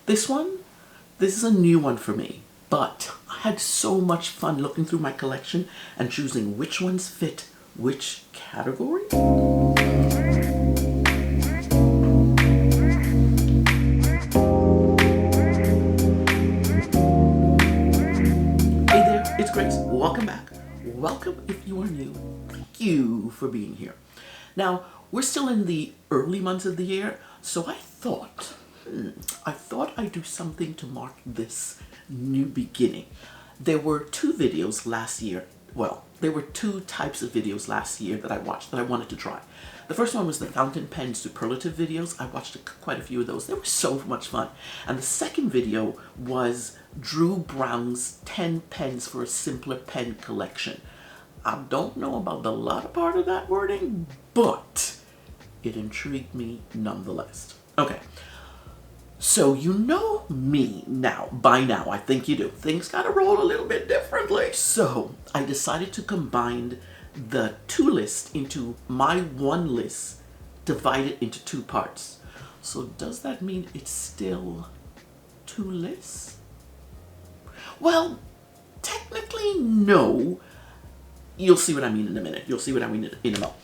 This is a new one for me, but I had so much fun looking through my collection and choosing which ones fit which category. Hey there, it's Grace. Welcome back. Welcome if you are new. Thank you for being here. Now, we're still in the early months of the year, so I thought I'd do something to mark this new beginning. There were two videos last year. Well, there were two types of videos last year that I watched that I wanted to try. The first one was the fountain pen superlative videos. I watched quite a few of those. They were so much fun. And the second video was Drew Brown's 10 pens for a simpler pen collection. I don't know about the latter part of that wording, but it intrigued me nonetheless. Okay. So you know me now, by now, I think you do. Things gotta roll a little bit differently. So I decided to combine the two lists into my one list, divided into two parts. So does that mean it's still two lists? Well, technically no. You'll see what I mean in a minute. You'll see what I mean in a moment.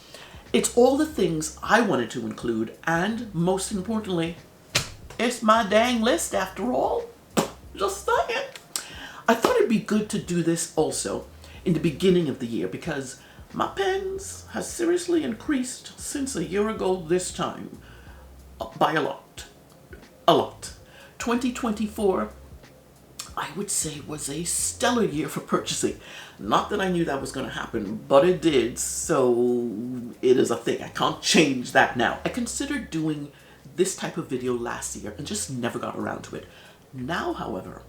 It's all the things I wanted to include, and most importantly, it's my dang list after all. Just saying. I thought it'd be good to do this also in the beginning of the year because my pens has seriously increased since a year ago this time. By a lot. A lot. 2024, I would say, was a stellar year for purchasing. Not that I knew that was going to happen, but it did, so it is a thing. I can't change that now. I considered doing this type of video last year and just never got around to it. Now, however,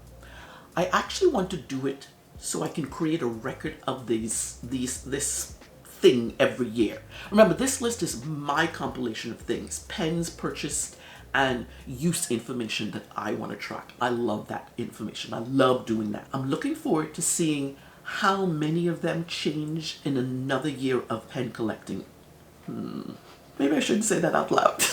I actually want to do it so I can create a record of this thing every year. Remember, this list is my compilation of things, pens purchased and use information that I want to track. I love that information. I love doing that. I'm looking forward to seeing how many of them change in another year of pen collecting. Maybe I shouldn't say that out loud.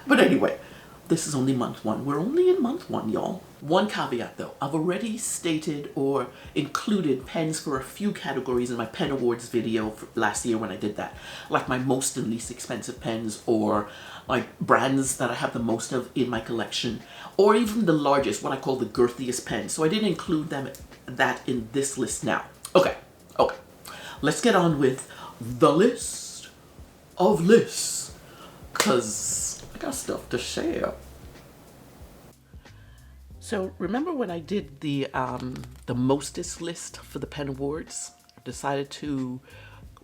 But anyway, this is only month one. We're only in month one, y'all. One caveat though, I've already stated or included pens for a few categories in my pen awards video last year when I did that. Like my most and least expensive pens, or like brands that I have the most of in my collection, or even the largest, what I call the girthiest pens. So I didn't include that in this list now. Okay. Let's get on with the list of lists, cause I got stuff to share. So remember when I did the mostest list for the pen awards? I decided to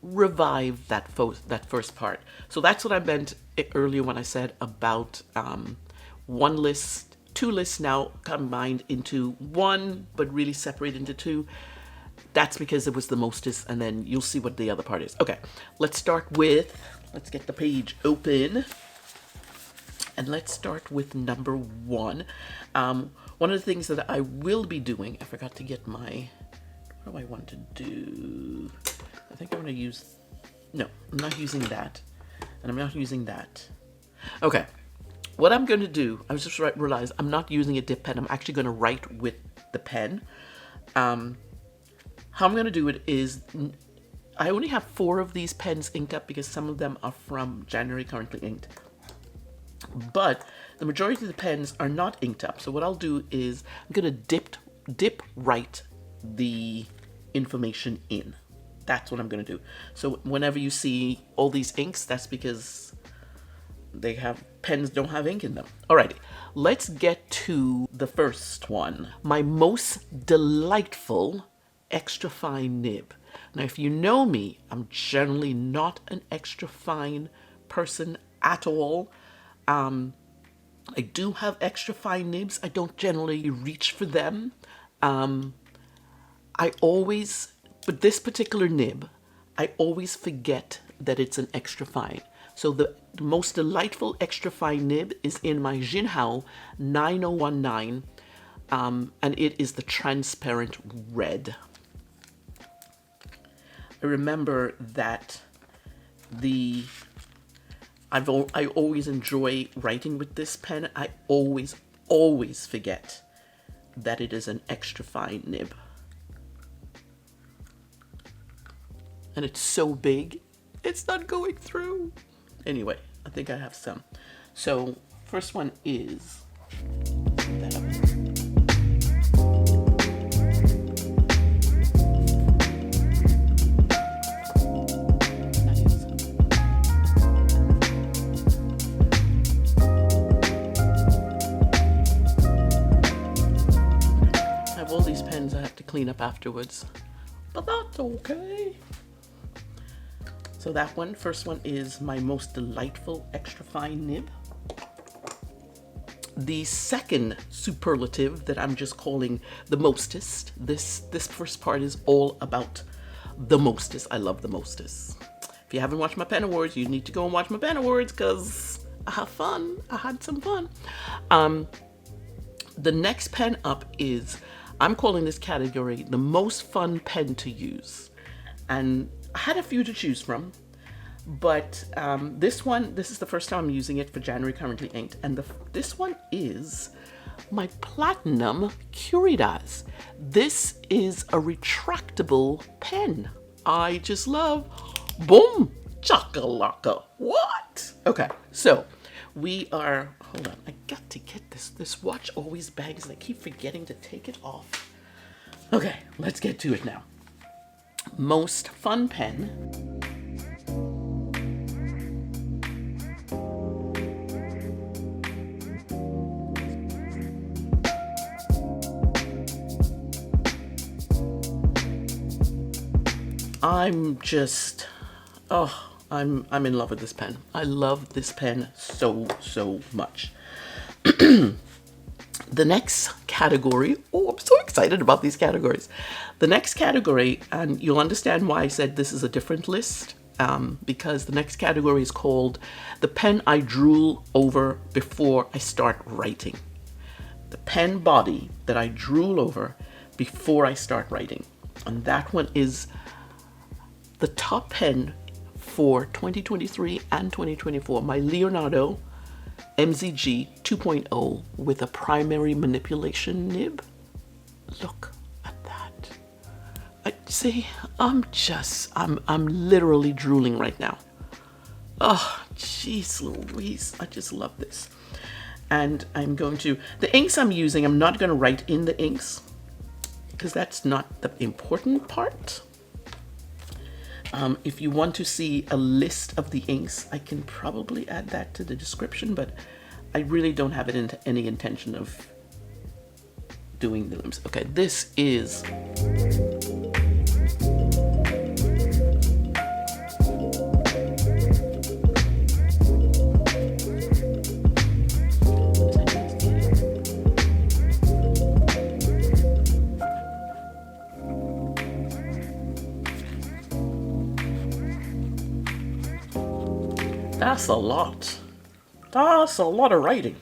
revive that first part. So that's what I meant earlier when I said about one list, two lists now combined into one, but really separated into two. That's because it was the mostest, and then you'll see what the other part is. Okay, let's get the page open. And let's start with number one. One of the things that I will be doing, I forgot to get what do I want to do? I think I'm going to use, no, I'm not using that. And I'm not using that. Okay, what I'm going to do, I just realized I'm not using a dip pen. I'm actually going to write with the pen. How I'm going to do it is, I only have 4 of these pens inked up because some of them are from January currently inked. But the majority of the pens are not inked up. So what I'll do is I'm going to dip write the information in. That's what I'm going to do. So whenever you see all these inks, that's because pens don't have ink in them. Alrighty, let's get to the first one. My most delightful extra fine nib. Now, if you know me, I'm generally not an extra fine person at all. I do have extra fine nibs. I don't generally reach for them. But this particular nib, I always forget that it's an extra fine. So the most delightful extra fine nib is in my Jinhao 9019, and it is the transparent red. I remember that I always enjoy writing with this pen. I always always forget that it is an extra fine nib. And it's so big, it's not going through. Anyway, I think I have some. So first one is that up. I have all these pens I have to clean up afterwards, but that's okay. So that one, first one is my most delightful extra fine nib. The second superlative that I'm just calling the mostest. This first part is all about the mostest. I love the mostest. If you haven't watched my pen awards, you need to go and watch my pen awards because I have fun. I had some fun. The next pen up is, I'm calling this category the most fun pen to use. And I had a few to choose from, but this is the first time I'm using it for January Currently Inked, and this one is my Platinum Curidas. This is a retractable pen. I just love, boom, chakalaka, what? Okay, so we are, hold on, I got to get this. This watch always bangs and I keep forgetting to take it off. Okay, let's get to it now. Most fun pen. I'm just, oh, I'm in love with this pen. I love this pen so much. The next category, oh, I'm so excited about these categories. The next category, and you'll understand why I said this is a different list, because the next category is called the pen I drool over before I start writing. The pen body that I drool over before I start writing. And that one is the top pen for 2023 and 2024, my Leonardo MZG 2.0 with a primary manipulation nib. Look at that. I'm literally drooling right now. Oh, jeez Louise, I just love this. And I'm going to, the inks I'm using, I'm not going to write in the inks because that's not the important part. If you want to see a list of the inks, I can probably add that to the description, but I really don't have it into any intention of doing the limbs. Okay, this is that's a lot. That's a lot of writing.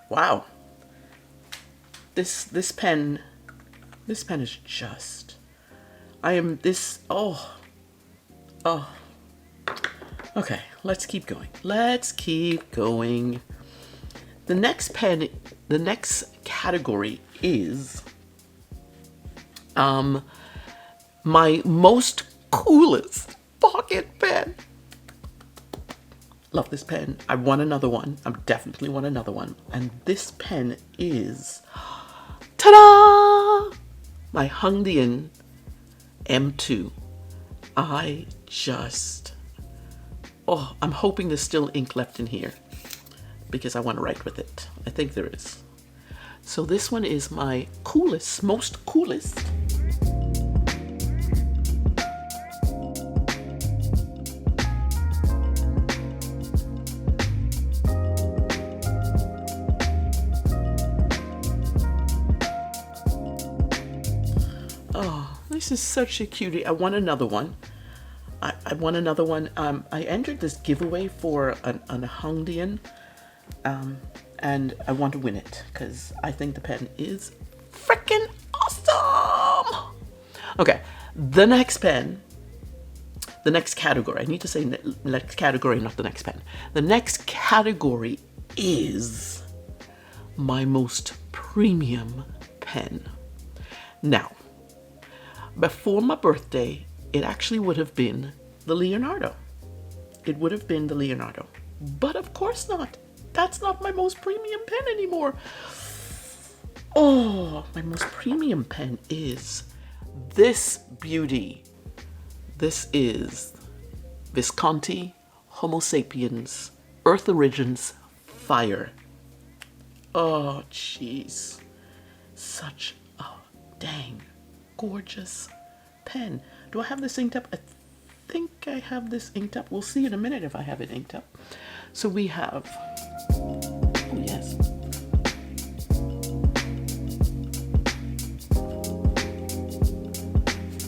Wow. This pen is just, oh. Okay, let's keep going. Let's keep going. The next category is my most coolest pocket pen. Love this pen. I want another one. I definitely want another one. And this pen is, ta-da! My Hungdian M2. I'm hoping there's still ink left in here because I want to write with it. I think there is. So this one is my most coolest. Oh, this is such a cutie. I want another one. I want another one. I entered this giveaway for a Hungdian, and I want to win it because I think the pen is freaking awesome. Okay, the next category. I need to say next category, not the next pen. The next category is my most premium pen. Now, before my birthday, it actually would have been the Leonardo. It would have been the Leonardo. But of course not. That's not my most premium pen anymore. Oh, my most premium pen is this beauty. This is Visconti Homo Sapiens Earth Origins Fire. Oh, jeez. Such a dang gorgeous pen. Do I have this inked up? I think I have this inked up. We'll see in a minute if I have it inked up. So we have, oh yes.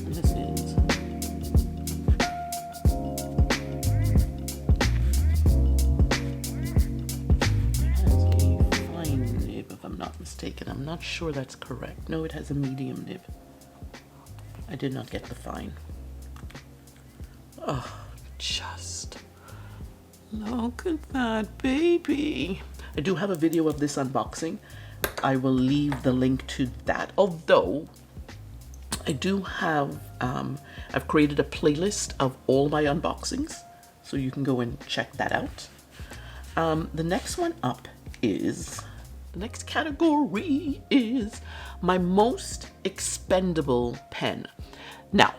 This is, it has a fine nib if I'm not mistaken. I'm not sure that's correct. No, it has a medium nib. I did not get the fine. Oh, just look at that baby. I do have a video of this unboxing. I will leave the link to that. Although I do have, I've created a playlist of all my unboxings, so you can go and check that out. The next one up is, the next category is my most expendable pen. Now,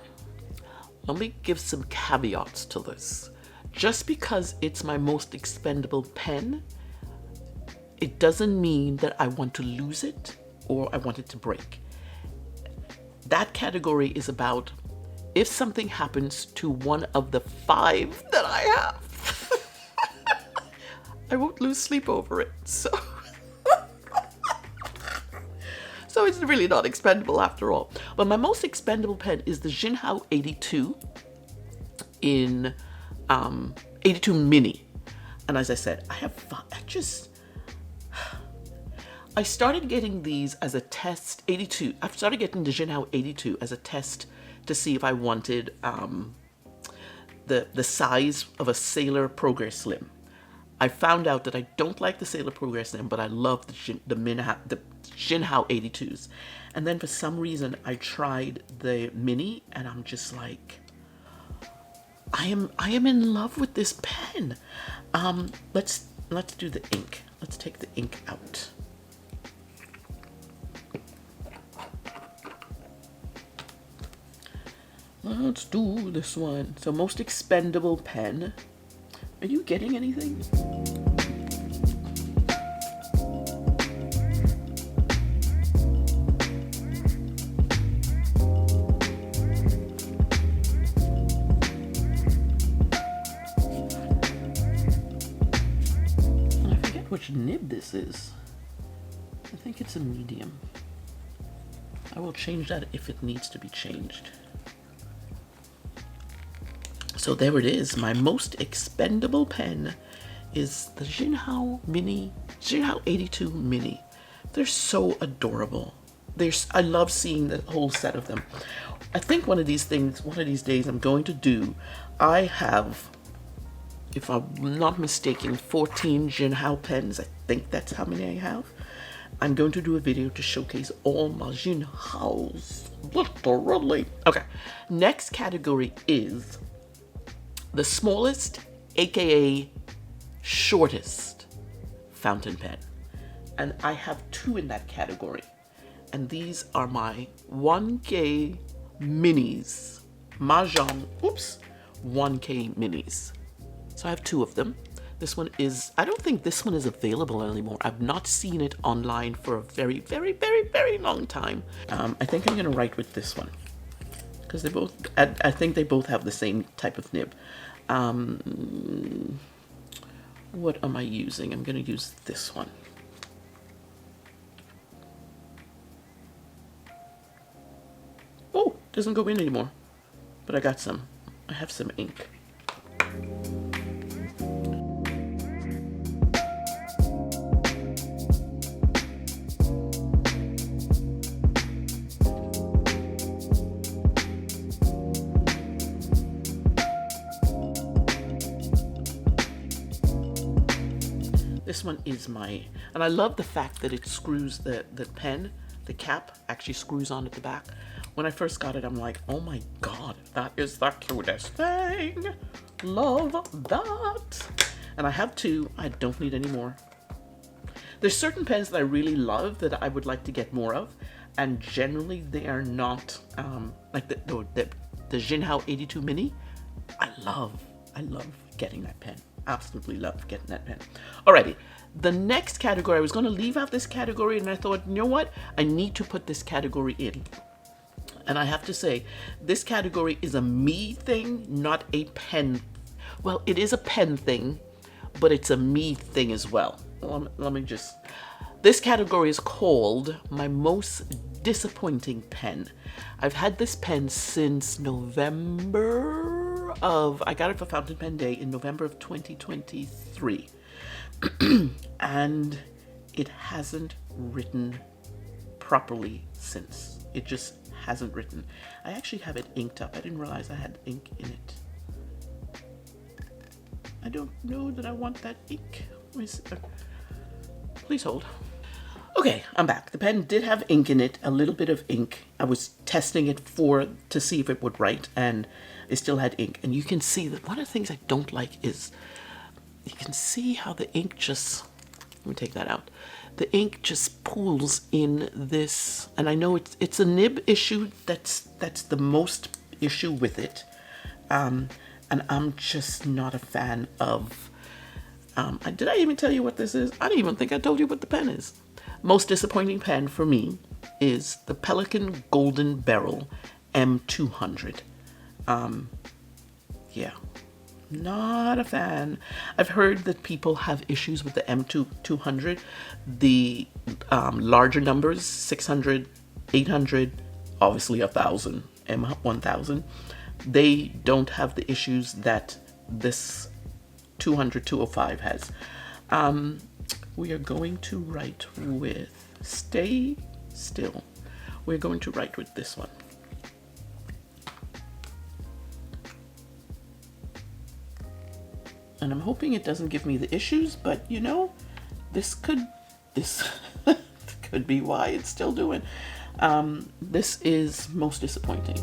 let me give some caveats to this. Just because it's my most expendable pen, it doesn't mean that I want to lose it or I want it to break. That category is about if something happens to one of the 5 that I have, I won't lose sleep over it. So it's really not expendable after all. But my most expendable pen is the Jinhao 82 in 82 mini. And as I said, I started getting these as a test, 82. I've started getting the Jinhao 82 as a test to see if I wanted the size of a Sailor Progress Slim. I found out that I don't like the Sailor Progress Slim, but I love the Jinhao 82s. And then for some reason, I tried the mini, and I'm just like, I am in love with this pen. Let's do the ink. Let's take the ink out. Let's do this one. So most expendable pen. Are you getting anything? I forget which nib this is. I think it's a medium. I will change that if it needs to be changed. So there it is. My most expendable pen is the Jinhao 82 mini. They're so adorable. I love seeing the whole set of them. I think one of these days I'm going to do, I have, if I'm not mistaken, 14 Jinhao pens. I think that's how many I have. I'm going to do a video to showcase all my Jinhaos, literally. Okay, next category is the smallest, aka shortest fountain pen. And I have 2 in that category. And these are my 1K minis. Mahjong, 1K minis. So I have 2 of them. This one is, I don't think this one is available anymore. I've not seen it online for a very, very, very, very long time. I think I'm gonna write with this one, because they both, I think they both have the same type of nib. What am I using? I'm gonna use this one. Oh, doesn't go in anymore, but I got some. I have some ink. this one is and I love the fact that it screws the pen, the cap actually screws on at the back. When I first got it, I'm like, oh my God, that is the cutest thing. Love that. And I have two, I don't need any more. There's certain pens that I really love that I would like to get more of. And generally they are not, like the Jinhao 82 Mini. I love getting that pen. Absolutely love getting that pen. Alrighty, the next category, I was going to leave out this category and I thought, you know what? I need to put this category in. And I have to say, this category is a me thing, not a pen. Well, it is a pen thing, but it's a me thing as well. Let me just, this category is called my most disappointing pen. I've had this pen since November of, I got it for Fountain Pen Day in November of 2023. And it hasn't written properly since. It just hasn't written. I actually have it inked up. I didn't realize I had ink in it. I don't know that I want that ink. Please hold. Okay, I'm back. The pen did have ink in it, a little bit of ink. I was testing it to see if it would write, and it still had ink. And you can see that one of the things I don't like is you can see how the ink just, let me take that out. The ink just pools in this, and I know it's a nib issue. That's the most issue with it, and I'm just not a fan of. Did I even tell you what this is? I don't even think I told you what the pen is. Most disappointing pen for me is the Pelikan Golden Barrel M200. Yeah. Not a fan. I've heard that people have issues with the M200. The larger numbers, 600, 800, obviously 1000, M1000. They don't have the issues that this 200, 205 has. We are going to write with, stay still. We're going to write with this one. And I'm hoping it doesn't give me the issues, but you know, this could be why it's still doing. This is most disappointing.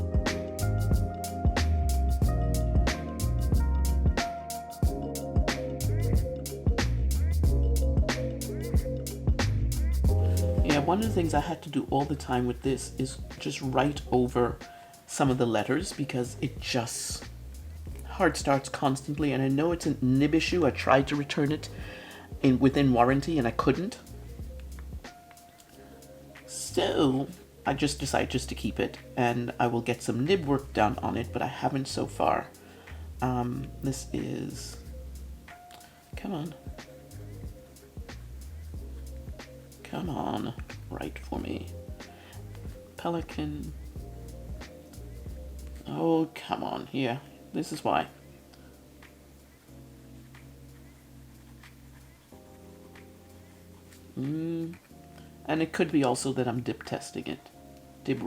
Yeah, one of the things I had to do all the time with this is just write over some of the letters because it just hard starts constantly, and I know it's a nib issue. I tried to return it within warranty and I couldn't. So I just decided just to keep it, and I will get some nib work done on it, but I haven't so far. This is, come on, write for me. Pelikan. Oh, come on, here. This is why. And it could be also that I'm dip testing it. Dip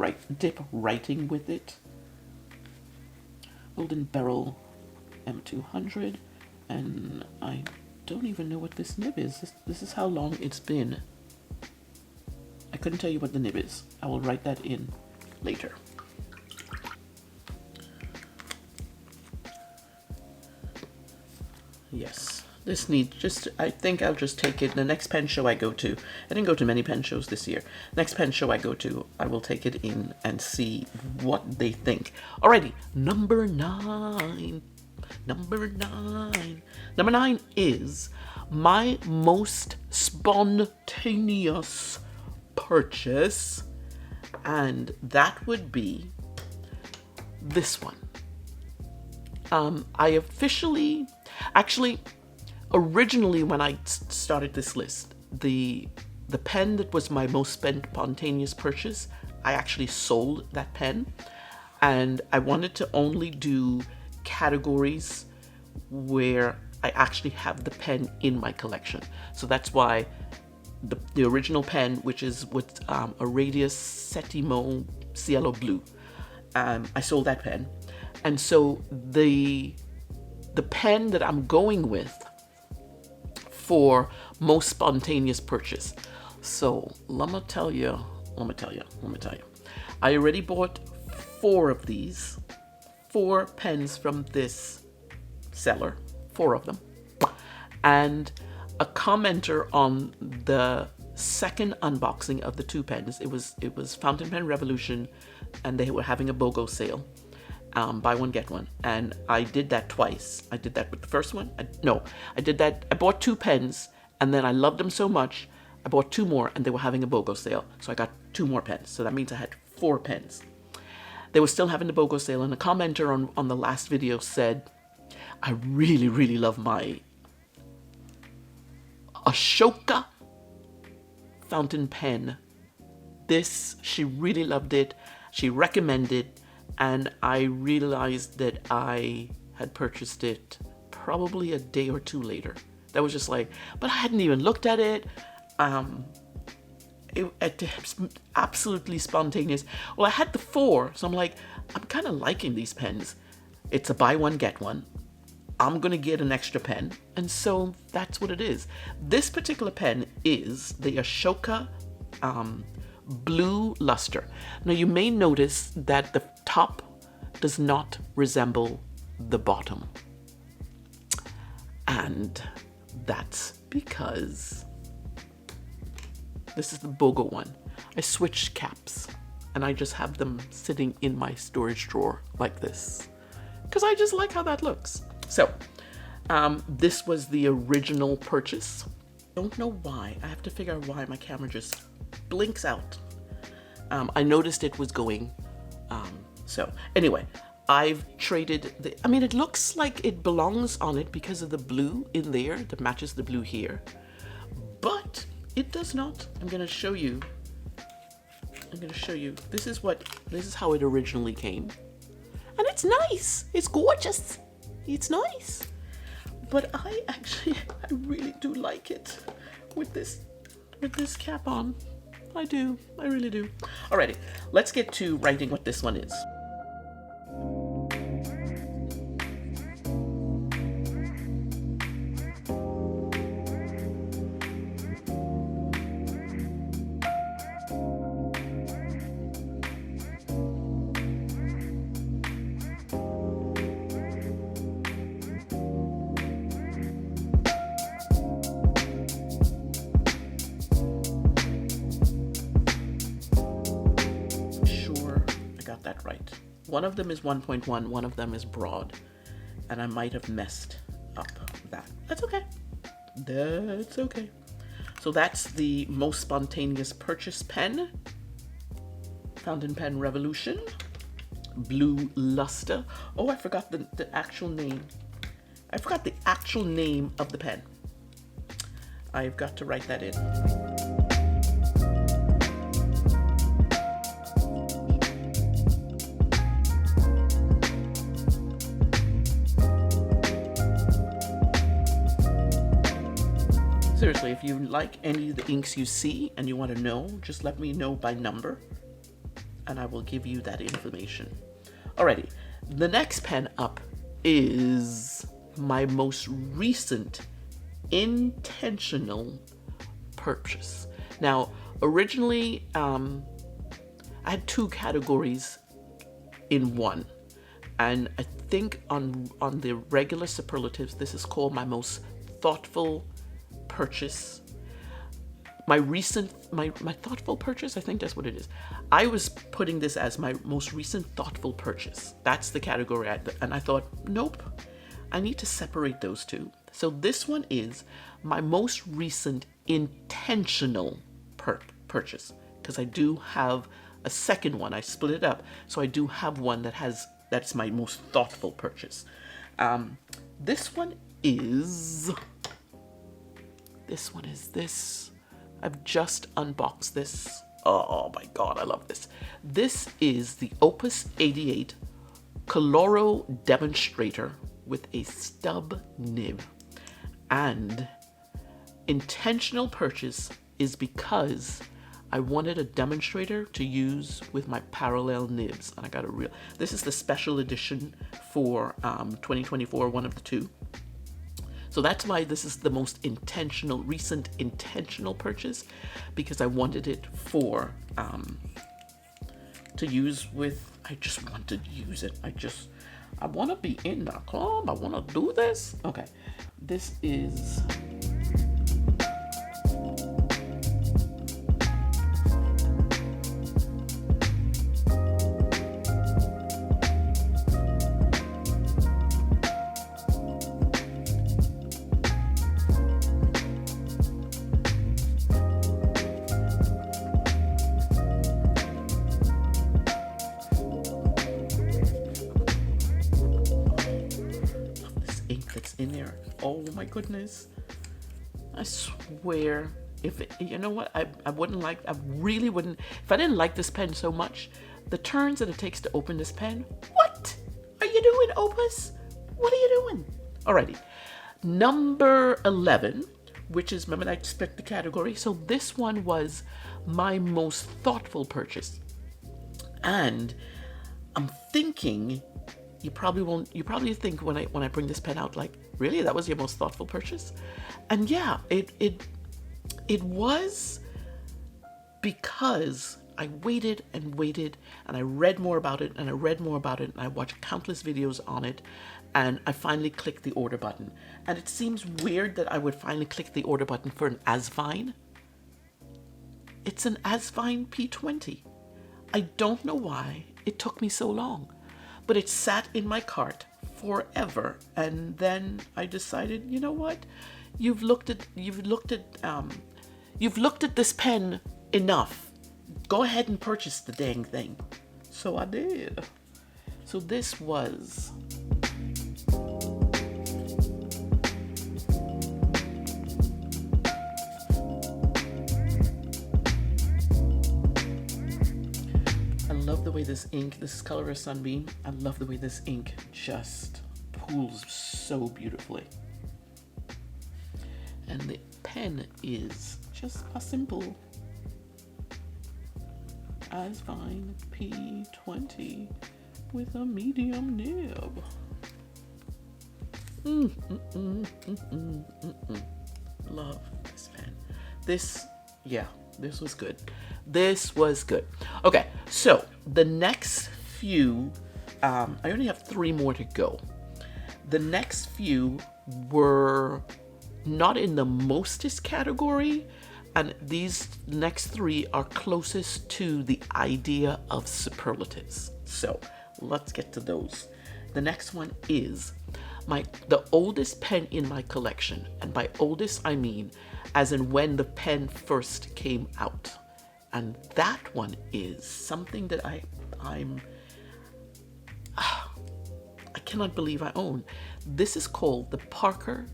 writing with it. Golden Barrel M200. And I don't even know what this nib is. This is how long it's been. I couldn't tell you what the nib is. I will write that in later. Yes, this needs I think I'll just take it. The next pen show I go to, I didn't go to many pen shows this year. Next pen show I go to, I will take it in and see what they think. Alrighty, number 9. Number 9 is my most spontaneous purchase, and that would be this one. I officially, actually, originally when I started this list, the pen that was my most spontaneous purchase, I actually sold that pen, and I wanted to only do categories where I actually have the pen in my collection. So that's why the original pen, which is with a Radius Settimo Cielo Blue, I sold that pen. And so the pen that I'm going with for most spontaneous purchase. So let me tell you. I already bought 4 of these, 4 pens from this seller, 4 of them. And a commenter on the second unboxing of the 2 pens, it was Fountain Pen Revolution, and they were having a BOGO sale, buy one get one, and I did that twice. I did that with the first one. I bought 2 pens, and then I loved them so much, I bought 2 more, and they were having a BOGO sale, so I got 2 more pens. So that means I had 4 pens. They were still having the BOGO sale, and a commenter on the last video said, I really, really love my Ashoka fountain pen. This, she really loved it. She recommended, and I realized that I had purchased it probably a day or 2 later. That was just like, but I hadn't even looked at it. It's absolutely spontaneous. Well, I had the 4, so I'm like, I'm kind of liking these pens. It's a buy one, get one. I'm gonna get an extra pen, and so that's what it is. This particular pen is the Ashoka Blue Luster. Now you may notice that the top does not resemble the bottom, and that's because this is the BOGO one. I switched caps, and I just have them sitting in my storage drawer like this, because I just like how that looks. So, this was the original purchase. Don't know why. I have to figure out why my camera just blinks out. I noticed it was going. So, anyway, I've traded it looks like it belongs on it because of the blue in there that matches the blue here. But it does not. I'm going to show you. This is how it originally came. And it's nice. It's gorgeous. It's nice, but I really do like it with this cap on. I really do. Alrighty, let's get to writing what this one is. That right. One of them is 1.1, one of them is broad, and I might have messed up that. That's okay. That's okay. So that's the most spontaneous purchase pen. Fountain Pen Revolution. Blue Luster. Oh, I forgot the actual name. I forgot the actual name of the pen. I've got to write that in. Seriously, if you like any of the inks you see and you want to know, just let me know by number and I will give you that information. Alrighty, the next pen up is my most recent intentional purchase. Now, originally, I had 2 categories in one, and I think on the regular superlatives, this is called my most thoughtful purchase. My thoughtful purchase, I think that's what it is. I was putting this as my most recent thoughtful purchase. That's the category, and I thought, nope, I need to separate those 2. So this one is my most recent intentional purchase, because I do have a second one. I split it up, so I do have one that's my most thoughtful purchase. This one is this. I've just unboxed this. Oh my god, I love this. This is the Opus 88 Coloro Demonstrator with a stub nib. And intentional purchase is because I wanted a demonstrator to use with my parallel nibs. And I got this is the special edition for 2024, one of the 2. So that's why this is the most recent intentional purchase, because I wanted it for, to use with, I just want to use it. I want to be in the club. I want to do this. Okay. This is, in there. Oh my goodness. I swear, if it, you know what, I really wouldn't, if I didn't like this pen so much, the turns that it takes to open this pen, what are you doing, Opus? What are you doing? Alrighty. Number 11, which is, remember I split the category. So this one was my most thoughtful purchase. And I'm thinking, you probably think when I bring this pen out, like, really, that was your most thoughtful purchase? And yeah, it was, because I waited and waited, and I read more about it, and I read more about it, and I watched countless videos on it, and I finally clicked the order button. And it seems weird that I would finally click the order button for an Asvine. It's an Asvine P20. I don't know why it took me so long, but it sat in my cart forever. And then I decided, you know what? You've looked at this pen enough. Go ahead and purchase the dang thing. So I did. So this was, I love the way this ink, this is Colorist Sunbeam. I love the way this ink just pools so beautifully. And the pen is just a simple Asvine P20 with a medium nib. Love this pen. This was good. This was good. Okay, so the next few, I only have 3 more to go. The next few were not in the mostest category, and these next 3 are closest to the idea of superlatives. So let's get to those. The next one is the oldest pen in my collection, and by oldest I mean as in when the pen first came out. And that one is something that I cannot believe I own. This is called the Parker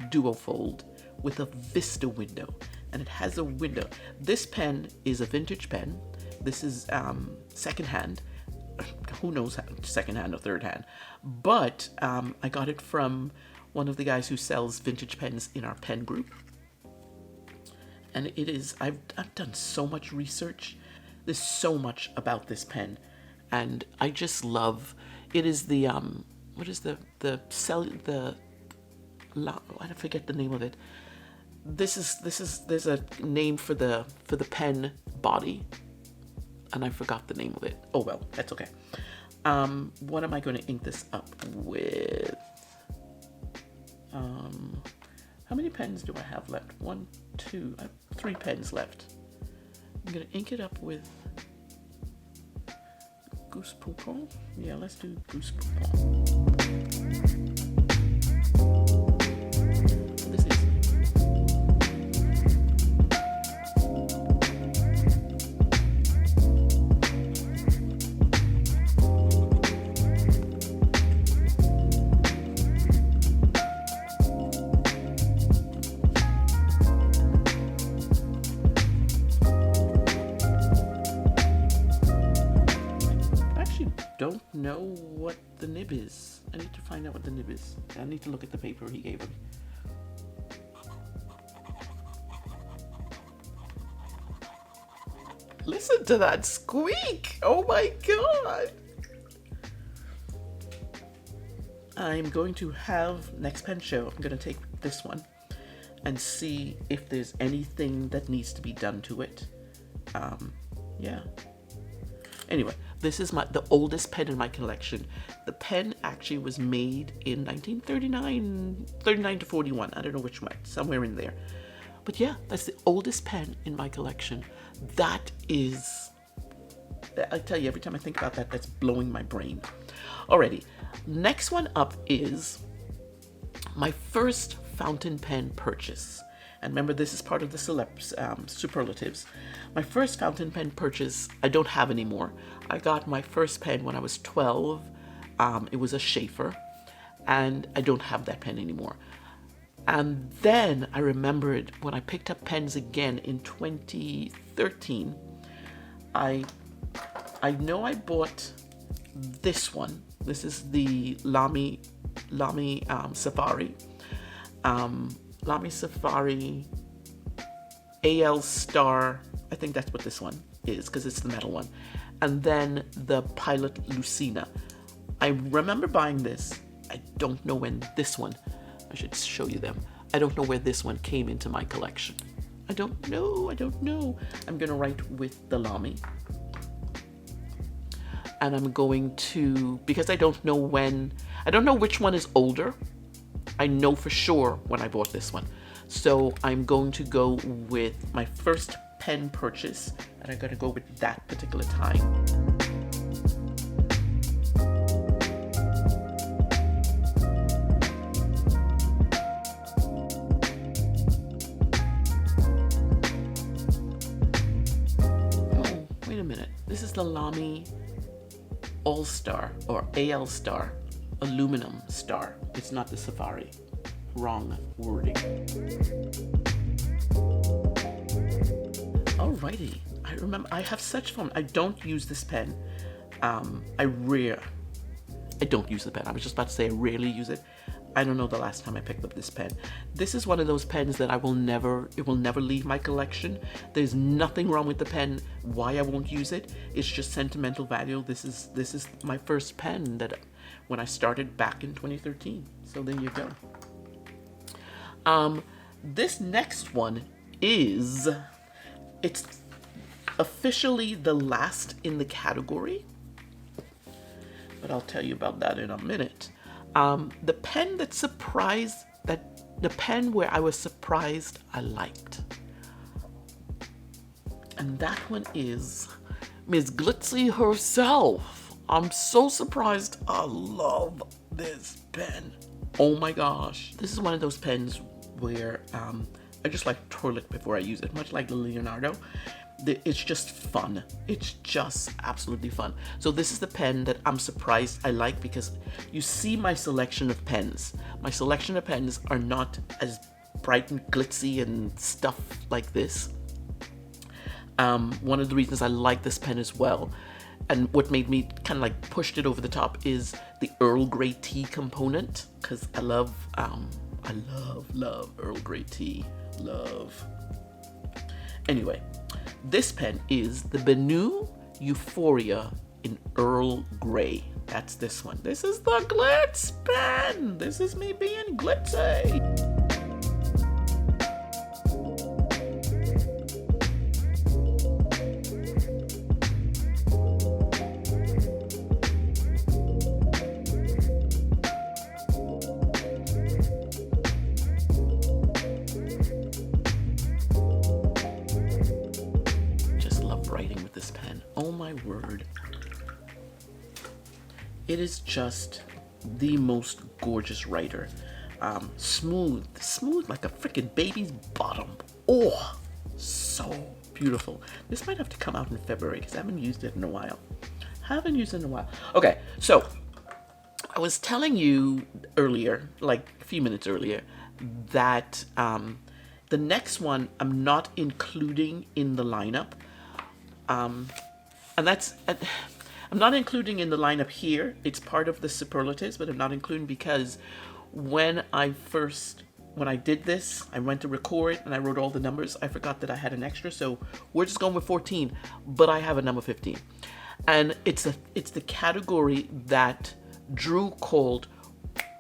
Duofold with a Vista window, and it has a window. This pen is a vintage pen. This is secondhand. Who knows, secondhand or third hand? But I got it from one of the guys who sells vintage pens in our pen group. And it is, I've done so much research. There's so much about this pen, and I just love. It is the what is I forget the name of it. There's a name for the pen body, and I forgot the name of it. Oh well, that's okay. What am I going to ink this up with? How many pens do I have left? 1, 2, I have 3 pens left. I'm going to ink it up with Goose Poupon. Yeah, let's do Goose Poupon. This is don't know what the nib is. I need to find out what the nib is. I need to look at the paper he gave me. Listen to that squeak! Oh my god! I'm going to have, next pen show, I'm going to take this one and see if there's anything that needs to be done to it. Yeah. Anyway, this is the oldest pen in my collection. The pen actually was made in 1939 to 41. I don't know which one, somewhere in there. But yeah, that's the oldest pen in my collection. That is, I tell you, every time I think about that, that's blowing my brain. Alrighty, next one up is my first fountain pen purchase. And remember, this is part of the superlatives. My first fountain pen purchase, I don't have anymore. I got my first pen when I was 12. It was a Schaefer, and I don't have that pen anymore. And then I remembered when I picked up pens again in 2013, I know I bought this one. This is the Lamy Safari. Lamy Safari AL Star, I think that's what this one is because it's the metal one. And then the Pilot Lucina. I remember buying this. I don't know when this one, I should show you them. I don't know where this one came into my collection. I don't know. I'm gonna write with the Lamy. And I'm going to, because I don't know which one is older. I know for sure when I bought this one. So I'm going to go with my first pen purchase, and I'm going to go with that particular time. Oh, wait a minute. This is the Lamy All-Star or AL Star. Aluminum Star. It's not the Safari. Wrong wording. Alrighty. I remember I have such fun. I don't use this pen. I don't use the pen. I was just about to say I rarely use it. I don't know the last time I picked up this pen. This is one of those pens that it will never leave my collection. There's nothing wrong with the pen. Why I won't use it? It's just sentimental value. This is my first pen that when I started back in 2013. So there you go. This next one it's officially the last in the category, but I'll tell you about that in a minute. The pen the pen where I was surprised I liked. And that one is Miss Glitzy herself. I'm so surprised. I love this pen. Oh my gosh. This is one of those pens where I just like to twirl it before I use it, much like the Leonardo. It's just fun. It's just absolutely fun. So this is the pen that I'm surprised I like, because you see my selection of pens. My selection of pens are not as bright and glitzy and stuff like this. One of the reasons I like this pen as well, and what made me kind of like pushed it over the top, is the Earl Grey tea component, because I love Earl Grey tea. Love. Anyway, this pen is the Benu Euphoria in Earl Grey. That's this one. This is the Glitz pen. This is me being glitzy. Oh my word. It is just the most gorgeous writer. Smooth like a freaking baby's bottom. Oh, so beautiful. This might have to come out in February because I haven't used it in a while. Okay, so I was telling you earlier, like a few minutes earlier, that the next one I'm not including in the lineup. And that's, I'm not including in the lineup here. It's part of the superlatives, but I'm not including because when I did this, I went to record and I wrote all the numbers. I forgot that I had an extra, so we're just going with 14, but I have a number 15. And it's the category that Drew called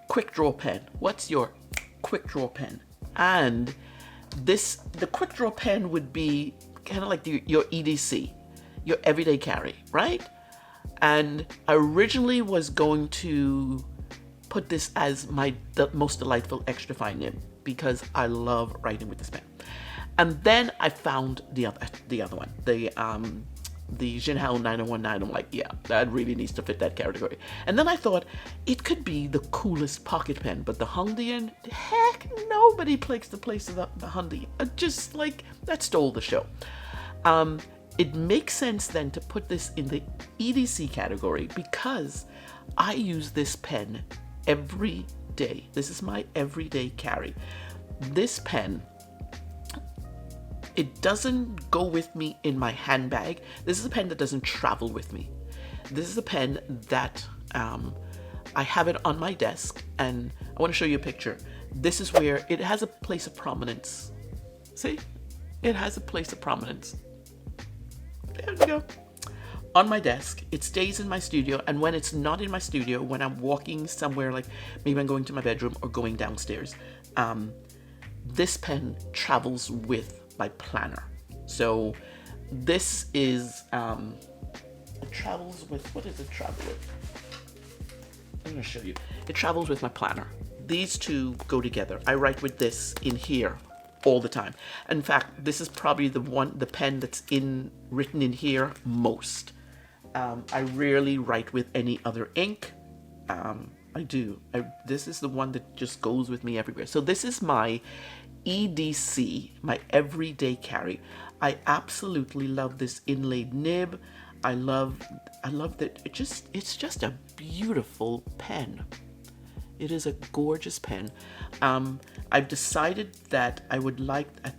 quick draw pen. What's your quick draw pen, and the quick draw pen would be kind of like your EDC, your everyday carry, right? And I originally was going to put this as the most delightful extra fine nib because I love writing with this pen. And then I found the other one, the Jinhao 9019. I'm like, yeah, that really needs to fit that category. And then I thought it could be the coolest pocket pen, but the Hongdian, heck, nobody takes the place of the Hongdian. Just like, that stole the show. It makes sense then to put this in the EDC category because I use this pen every day. This is my everyday carry. This pen, it doesn't go with me in my handbag. This is a pen that doesn't travel with me. This is a pen that I have it on my desk, and I want to show you a picture. This is where it has a place of prominence. See? It has a place of prominence. There we go. On my desk, it stays in my studio, and when it's not in my studio, when I'm walking somewhere, like maybe I'm going to my bedroom or going downstairs, this pen travels with my planner. So this is it travels with, what does it travel with? I'm going to show you. It travels with my planner. These two go together. I write with this in here all the time. In fact, this is probably the pen that's written in here most. I rarely write with any other ink. I do. This is the one that just goes with me everywhere. So this is my EDC, my everyday carry. I absolutely love this inlaid nib. I love that it's just a beautiful pen. It is a gorgeous pen. I've decided that I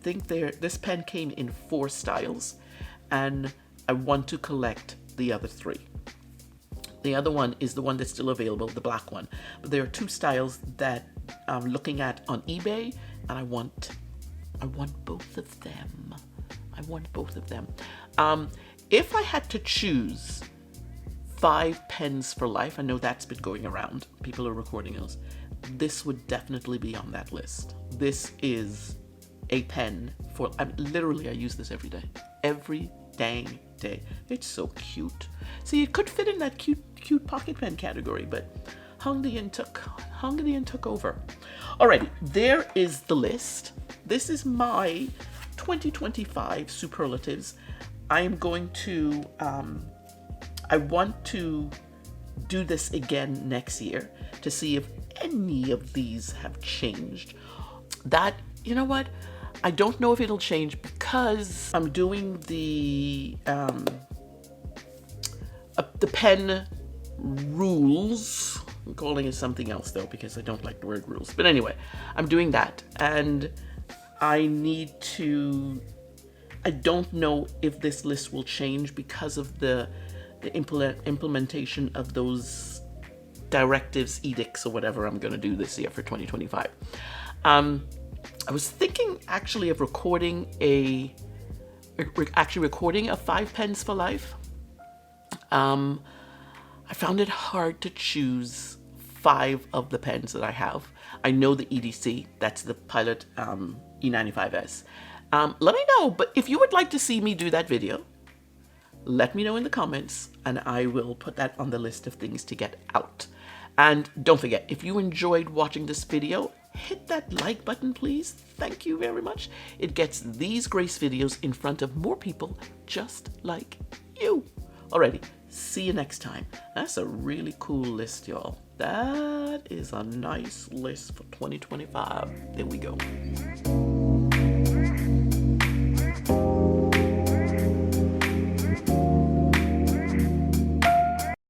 think this pen came in 4 styles, and I want to collect the other 3. The other one is the one that's still available, the black one. But there are 2 styles that I'm looking at on eBay, and I want both of them. I want both of them. If I had to choose 5 pens for life, I know that's been going around. People are recording those. This would definitely be on that list. This is a pen for, literally I use this every day. Every dang day. It's so cute. See, it could fit in that cute pocket pen category, but Hongdian took over. Alrighty, there is the list. This is my 2025 superlatives. I am going to, I want to do this again next year to see if any of these have changed. You know what? I don't know if it'll change because I'm doing the pen rules. I'm calling it something else though because I don't like the word rules. But anyway, I'm doing that, and I don't know if this list will change because of the implementation of those directives, edicts, or whatever I'm going to do this year for 2025. I was thinking actually of recording a 5 pens for life. I found it hard to choose 5 of the pens that I have. I know the EDC, that's the Pilot E95S. Let me know, but if you would like to see me do that video, let me know in the comments, and I will put that on the list of things to get out. And don't forget, if you enjoyed watching this video, hit that like button, please. Thank you very much. It gets these Grace videos in front of more people just like you. Alrighty, see you next time. That's a really cool list, y'all. That is a nice list for 2025. There we go.